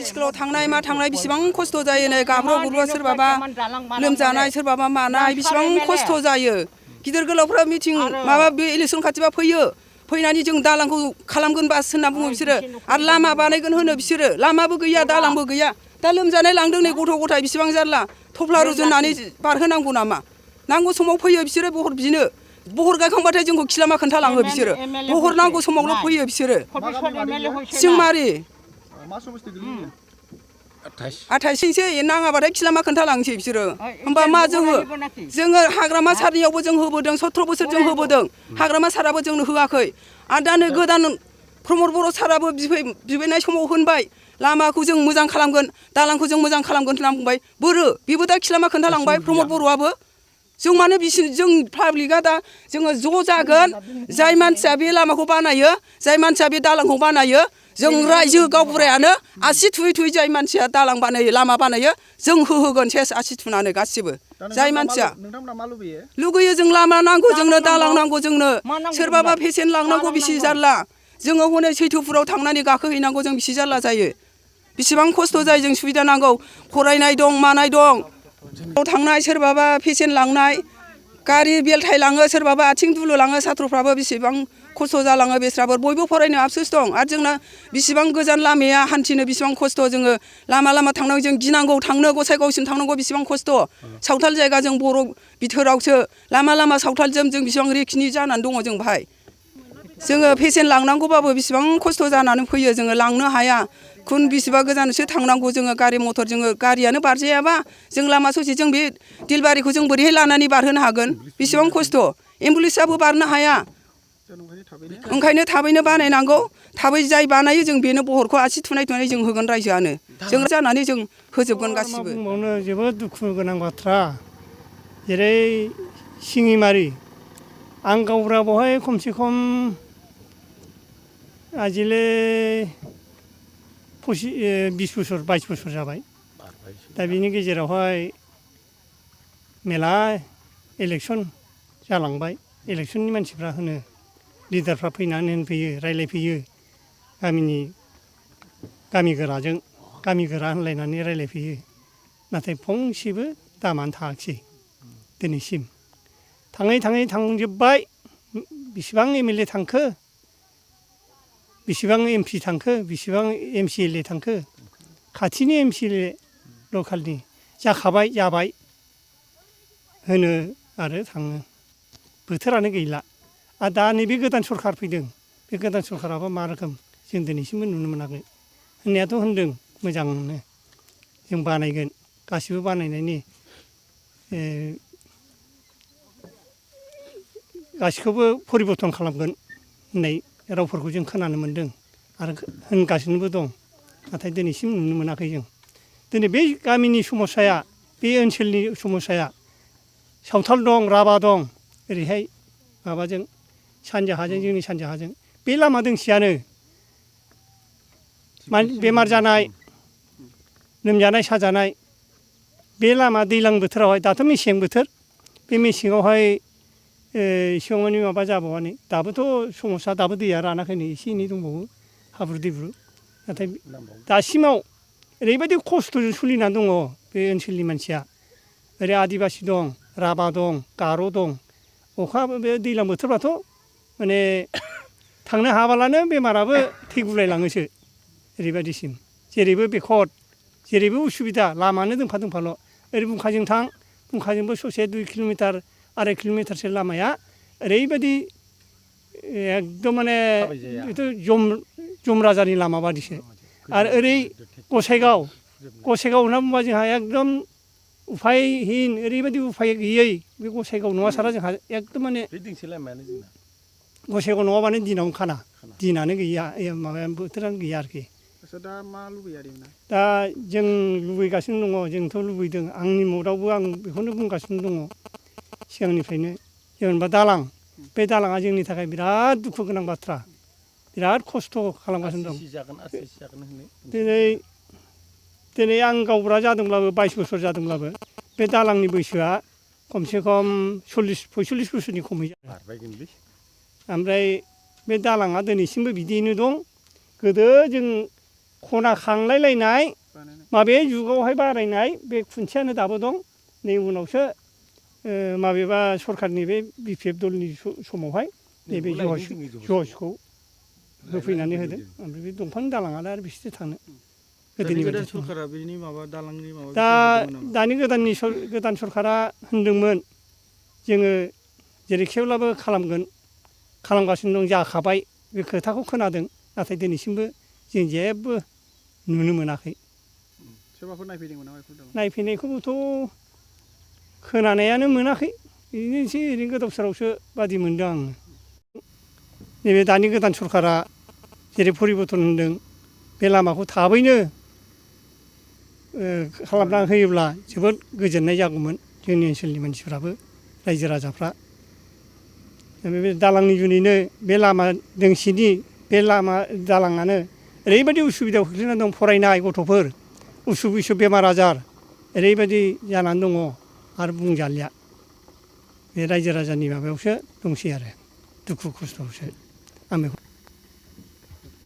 स्कुलाव थांनाय मा थांनाय बेसेबां खस्थ' जायो नै गाब्र' गुब्र' सोरबाबा लोमजानाय सोरबाबा मानाय बेसेबां खस्थ' जायो गिदिर गोलावफ्रा मिटिं माबा बे इलेक्सन खाथिबा फैयो फैनानै जों दालांखौ खालामगोन बास होनना बुङो बिसोरो आरो लामा बानायगोन होनो बिसोरो लामाबो गैया दालांबो गैया दा लोमजानाय लांदों नै गथ' गथाय बेसेबां जारला थफ्ला रुजुननानै बारहोनांगौ नामा नांगौ समाव फैयो बिसोरो बहर बिनो बहर गायखांबाथाय जोंखौ खिलामा खोन्थालाङो बिसोरो बहर नांगौ समावल' फैयो बिसोरो सिंमारि 28 नाङाबाथाय खिलामा खोन्थालांसै बिसोरो होमबा मा जोङो हाग्रामा सारनियावबो जों होबोदों 17 बोसोर जों होबोदों हाग्रामा साराबो जोंनो होआखै आरो दा नै गोदान प्रमद बर' साराबो बिबायनाय समाव होनबाय लामाखौ जों मोजां खालामगोन दालांखौ जों मोजां खालामगोन होनना बुंबाय बोरो बेबो दा खिलामा खोन्थालांबाय प्रमद बर'आबो जों मानो जों पाब्लिकआ दा जोङो ज' जागोन जाय मानसिया बे लामाखौ बानायो जाय मानसिया बे दालांखौ बानायो जों रायजो गावबुरायानो आसि थुयै थुयै जाय मानसिया दालां बानायो लामा बानायो जों होहोगोन सेस आसि थुनानै गासिबो जाय मानसिया लुगैयो जों लामा नांगौ जोंनो दालां नांगौ जोंनो सोरबाबा पेसेन्ट लांनांगौ बिसि जारला जोङो हनै सैथोफुराव थांनानै गाखोहैनांगौ जों बिसि जारला जायो बेसेबां खस्थ' जायो जों सुबिदा नांगौ फरायनाय दं मानाय दं थांनाय सोरबाबा पेसेन्ट लांनाय गारि बेलथाय लाङो सोरबाबा आथिं दुलु लाङो सात्रफ्राबो बेसेबां खस्थ' जालाङो बेस्राबो बयबो फरायनो आफसोस दं आरो जोंना बेसेबां गोजान लामाया हान्थिनो बेसेबां खस्थ' जोङो लामा थांनांगौ जों गिनांगौ थांनो गसाइगावसिम थांनांगौ बेसेबां खस्थ' सावथाल जायगा जों बर' बिथोरावसो लामा सावथालजों जों बेसेबां रिक्सनि जानानै दङ जों बाहाय जोङो पेसेन्ट लांनांगौबाबो बेसेबां खस्थ' जानानै फैयो जोङो लांनो हाया खुन बेसेबा गोजानसो थांनांगौ जोङो गारि मथर जोङो गारियानो बारजायाबा जों लामा ससे जों बे दिलबारिखौ जों बोरैहाय लानानै बारहोनो हागोन बेसेबां खस्थ' एम्बुलेन्सआबो बारनो हाया ओंखायनो थाबैनो बानायनांगौ थाबै जाय बानायो जों बेनो बहरखौ आसि थुनाय जों होगोन रायजोआनो जों जानानै जों होजोबगोन गासिबो बुंबावनो जोबोद दुखु गोनां बाथ्रा जेरै सिङिमारि आं गावब्रा बहाय खमसे खम आजिले 20 बोसोर 22 बोसोर जाबाय दा बिनि गेजेरावहाय मेला इलेक्सन जालांबाय इलेक्सननि मानसिफ्रा होनो लिडारफ्रा फैनानै होनफैयो रायलायफैयो गामि गोरा होनलायनानै रायलायफैयो नाथाय फंसेबो दामानो थाङाखिसै दिनैसिम थाङै थांजोब्बाय बेसेबां एमएलए थांखो बेसेबां एमपि थांखो बेसेबां एमसिएलए थांखो खाथिनि एमसिएलए लकेलनि जाबाय होनो आरो थाङो बोथोरानो गैला आरो दा नैबे गोदान सरखार फैदों बे गोदान सरखाराबो मा रोखोम जों दिनैसिमबो नुनो मोनाखै होननायाथ' होनदों मोजांनो जों बानायगोन गासिबो बानायनायनि गासिखौबो परिबर्तन खालामगोन होननाय रावफोरखौ जों खोनानो मोन्दों आरो होनगासिनोबो दं नाथाय दिनैसिम नुनो मोनाखै जों दिनै बे गामिनि समस्याया बे ओनसोलनि समस्याया सावथाल दं राभा दं ओरैहाय माबाजों सानजाहाजों जोंनि सानजाहाजों बे लामा दोंसेयानो बेमार जानाय लोमजानाय साजानाय बे लामा दैज्लां बोथोरावहाय दाथ' मेसें बोथोर बे मेसेङावहाय एसेबां मानि माबा जाबावानो दाबोथ' समस्या दाबो दैया रानाखैनो एसे एनै दंबावो हाब्रु दैब्रु नाथाय दासिमाव ओरैबायदि खस्थ'जों सोलिनानै दङ बे ओनसोलनि मानसिया ओरै आदिबासि दं राभा दं गार' दं अखा बे दैज्लां बोथोरबाथ' माने थांनो हाबालानो बेमाराबो थैगुलायलाङोसो ओरैबायदिसिम जेरैबो बेखद जेरैबो उसुबिदा लामानो दोंफाल' ओरै बुंखाजों थां बुंखाजोंबो ससे 2 किल'मिटार 2.5 किल'मिटारसो लामाया ओरैबायदि एकदम माने बेथ' जम राजानि लामा बादिसो आरो ओरै गसाइगाव होनना बुंबा जोंहा एकदम उफायहीन ओरैबायदि उफाय गैयै बे गसाइगाव नङा सारा जोंहा एकदम माने गसाइगाव नङाबानो दिनावनो खाना दिनानो गैया माबाया बोथोरानो गैया आरोखि दा मा लुबैयो दा जों लुबैगासिनो दङ जोंथ' लुबैदों आंनि मदावबो आं बेखौनो बुंगासिनो दङ सिगांनिफ्रायनो जेनेबा दालां बे दालाङा जोंनि थाखाय बिराद दुखु गोनां बाथ्रा बिराद खस्थ' खालामगासिनो दं दिनै आं गावब्रा जादोंब्लाबो 22 बोसोर जादोंब्लाबो बे दालांनि बैसोआ खमसे खम 40-45 बोसोरनि खमै बारबायगोनलै ओमफ्राय बे दालाङा दिनैसिमबो बिदियैनो दं गोदो जों खना खांलायलायनाय माबे जुगावहाय बारायनाय बे खुन्थियानो दाबो दं नै उनावसो माबेबा सरखारनि बे BPF दलनि समावहाय नैबे जजखौ होफैनानै होदों ओमफ्राय बे दंफांनि दालाङालाय आरो बेसेथो थांनो गोदोनि बायदि सरखारा बेनि माबा दालांनि माबा दा दानि गोदान सरखारा होनदोंमोन जोङो जेरैखिब्लाबो खालामगासिनो दं जाखाबाय बे खोथाखौ खोनादों नाथाय दिनैसिमबो जों जेबो नुनो मोनाखै सोरबाफोर नायफैदोंमोन नामा बेखौ नायफैनायखौबोथ' खोनानायानो मोनाखै बिदिनो एसे ओरैनो गोदाव सोरावसो बादि मोनदों आङो नैबे दानि गोदान सरखारा जेरै परिबर्तन होनदों बे लामाखौ थाबैनो खालामना होयोब्ला जोबोद गोजोननाय जागौमोन जोंनि ओनसोलनि मानसिफ्राबो रायजो राजाफ्रा बे दालांनि जुनैनो बे लामा दोंसेनि बे लामा दालाङानो ओरैबायदि उसुबिदायाव खोख्लैनानै दं फरायनाय गथ'फोर उसुख बिसुख बेमार आजार ओरैबायदि जानानै दङ आरो बुंजालिया बे रायजो राजानि माबायावसो दंसै आरो दुखु खस्थ'आवसो